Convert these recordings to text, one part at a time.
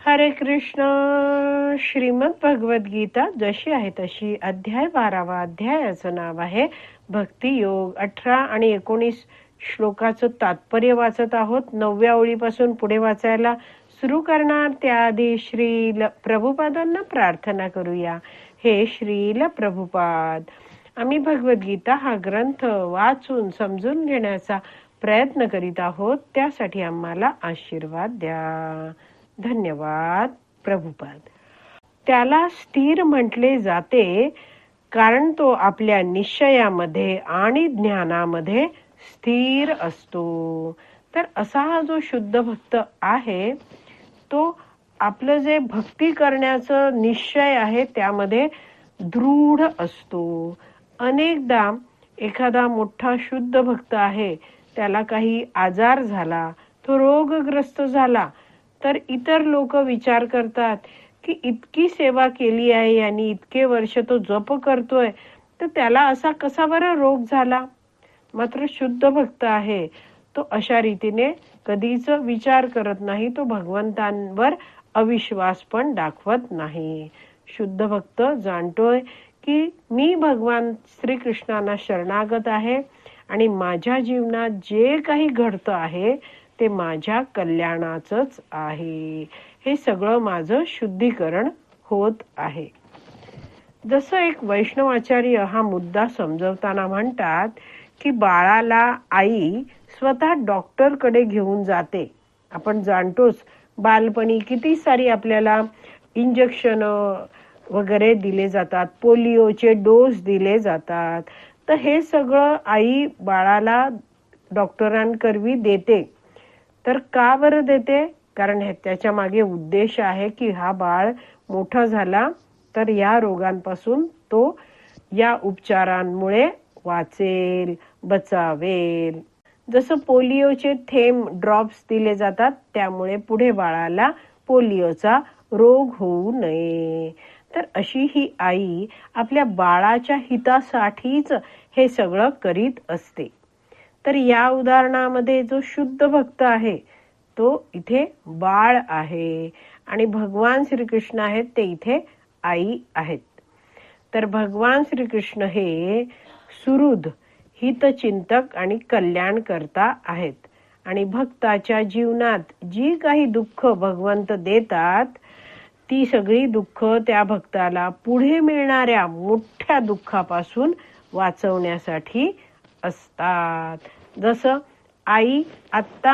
हरे कृष्ण. श्रीमद भगवद गीता जशी आहे तशी, अध्याय 12वा. अध्यायाचं नाव आहे भक्ती योग. 18 आणि 19 श्लोकाचं तात्पर्य वाचत आहोत. 9व्या ओळीपासून पुढे वाचायला सुरू करणार त्याआधी श्रील प्रभुपादांना प्रार्थना करूया. हे श्रील प्रभुपाद, आम्ही भगवद्गीता हा ग्रंथ वाचून समजून घेण्याचा प्रयत्न करीत आहोत. त्यासाठी आम्हाला आशीर्वाद द्या. धन्यवाद प्रभुपाद. त्याला स्थिर म्हटले जाते कारण तो आपल्या निश्चयामध्ये आणि ज्ञानामध्ये स्थिर असतो. तर असा हा जो शुद्ध भक्त आहे तो आपलं जे भक्ती करण्याचं निश्चय आहे त्यामध्ये दृढ असतो. अनेकदा एखादा मोठा शुद्ध भक्त आहे, त्याला काही आजार झाला, तो रोगग्रस्त झाला, तर इतर लोक विचार करतात की इतकी सेवा केली आहे यांनी, इतके वर्ष तो जप करतोय, तर त्याला असा कसा बरं रोग झाला. मात्र शुद्ध भक्त आहे तो अशा रीतीने कधीच विचार करत नाही. तो भगवंतांवर अविश्वास पण दाखवत नाही. शुद्ध भक्त जाणतोय की मी भगवान श्रीकृष्णांना शरणागत आहे आणि माझ्या जीवनात जे काही घडतं आहे ते माझ्या कल्याणाचंच आहे. हे सगळं माझं शुद्धीकरण होत आहे. जसं एक वैष्णवाचार्य हा मुद्दा समजवताना म्हणतात की बाळाला आई स्वतः डॉक्टरकडे घेऊन जाते. आपण जाणतोच बालपणी किती सारी आपल्याला इंजेक्शन वगैरे दिले जातात, पोलिओचे डोस दिले जातात. तर हे सगळं आई बाळाला डॉक्टरांकरवी देते. तर का बरं देते? कारण त्याच्या मागे उद्देश आहे की हा बाळ मोठा झाला तर या रोगांपासून तो या उपचारांमुळे वाचेल, बचावेल. जसं पोलिओचे थेंब ड्रॉप्स दिले जातात, त्यामुळे पुढे बाळाला पोलिओचा रोग होऊ नये. तर अशी ही आई आपल्या बाळाच्या हितासाठीच हे सगळं करीत असते. तर या उदाहरणामध्ये जो शुद्ध भक्त आहे तो इथे बाळ आहे आणि भगवान श्रीकृष्ण आहेत ते इथे आई आहेत. तर भगवान श्रीकृष्ण हे सुहृद, हितचिंतक आणि कल्याणकर्ता आहेत आणि भक्ताच्या जीवनात जी काही दुःख भगवंत देतात ती सगळी दुःख त्या भक्ताला पुढे मिळणाऱ्या मोठ्या दुःखापासून वाचवण्यासाठी असतात. जसं आई आत्ता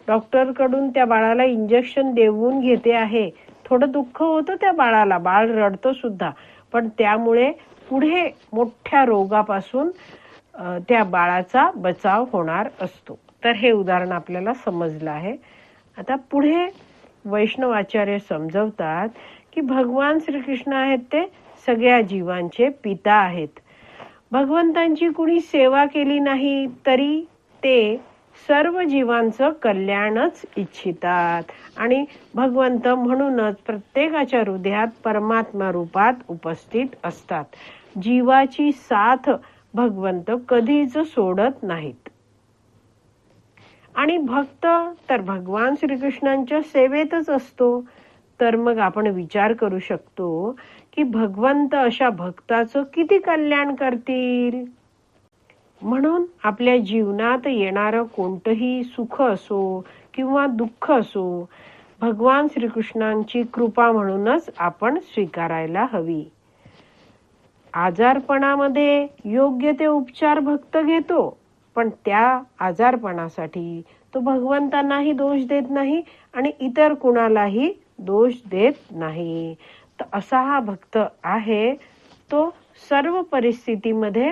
डॉक्टरकडून त्या बाळाला इंजेक्शन देऊन घेते आहे, थोडं दुःख होतं त्या बाळाला, बाळ रडतं सुद्धा, पण त्यामुळे पुढे मोठ्या रोगापासून त्या बाळाचा बचाव होणार असतो. तर हे उदाहरण आपल्याला समजलं आहे. आता पुढे वैष्णवाचार्य समजवतात की भगवान श्रीकृष्ण आहेत ते सगळ्या जीवांचे पिता आहेत. भगवंतांची कुणी सेवा केली नाही तरी ते सर्व जीवांचं कल्याणच इच्छितात आणि भगवंत म्हणूनच प्रत्येकाच्या हृदयात परमात्मा रूपात उपस्थित असतात. जीवाची साथ भगवंत कधीच सोडत नाहीत. आणि भक्त तर भगवान श्रीकृष्णांच्या सेवेतच असतो. तर मग आपण विचार करू शकतो की भगवंत अशा भक्ताचं किती कल्याण करतील. म्हणून आपल्या जीवनात येणारं कोणतंही सुख असो किंवा दुःख असो, भगवान श्रीकृष्णांची कृपा म्हणूनच आपण स्वीकारायला हवी. आजारपणामध्ये योग्य ते उपचार भक्त घेतो, पण त्या आजारपणासाठी तो भगवंतांनाही दोष देत नाही आणि इतर कुणालाही दोष देत नाही. तर असा हा भक्त आहे तो सर्व परिस्थितीमध्ये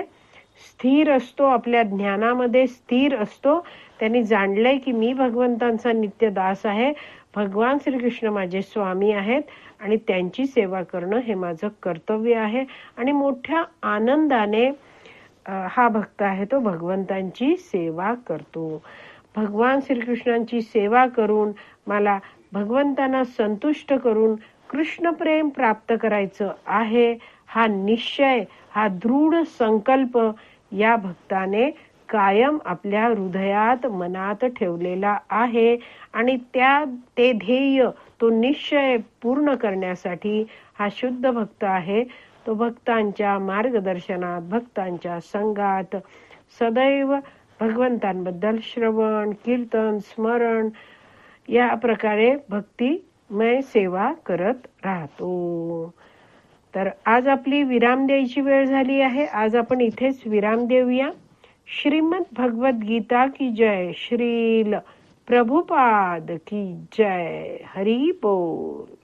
स्थिर असतो, आपल्या ज्ञानामध्ये स्थिर असतो. त्यांनी जाणलंय की मी भगवंतांचा नित्य दास आहे, भगवान श्रीकृष्ण माझे स्वामी आहेत आणि त्यांची सेवा करणं हे माझं कर्तव्य आहे. आणि मोठ्या आनंदाने हा भक्त आहे तो भगवंतांची सेवा करतो. भगवान श्रीकृष्णांची सेवा करून मला भगवंतांना संतुष्ट करून कृष्ण प्रेम प्राप्त करायचं आहे, हा निश्चय, हा दृढ संकल्प या भक्ताने कायम आपल्या हृदयात मनात ठेवलेला आहे आणि ते ध्येय तो निश्चय पूर्ण करण्यासाठी हा शुद्ध भक्त आहे. तो भक्तांच्या मार्गदर्शनात, भक्तांच्या संगात सदैव भगवंतांबद्दल श्रवण, कीर्तन, स्मरण या प्रकारे भक्तिमय सेवा करत राहतो. तर आज आपली विराम द्यायची वेळ झाली आहे. आज आपण इथेच विराम देऊया. श्रीमद भगवत गीता की जय. श्रील प्रभुपाद की जय. हरी बोल.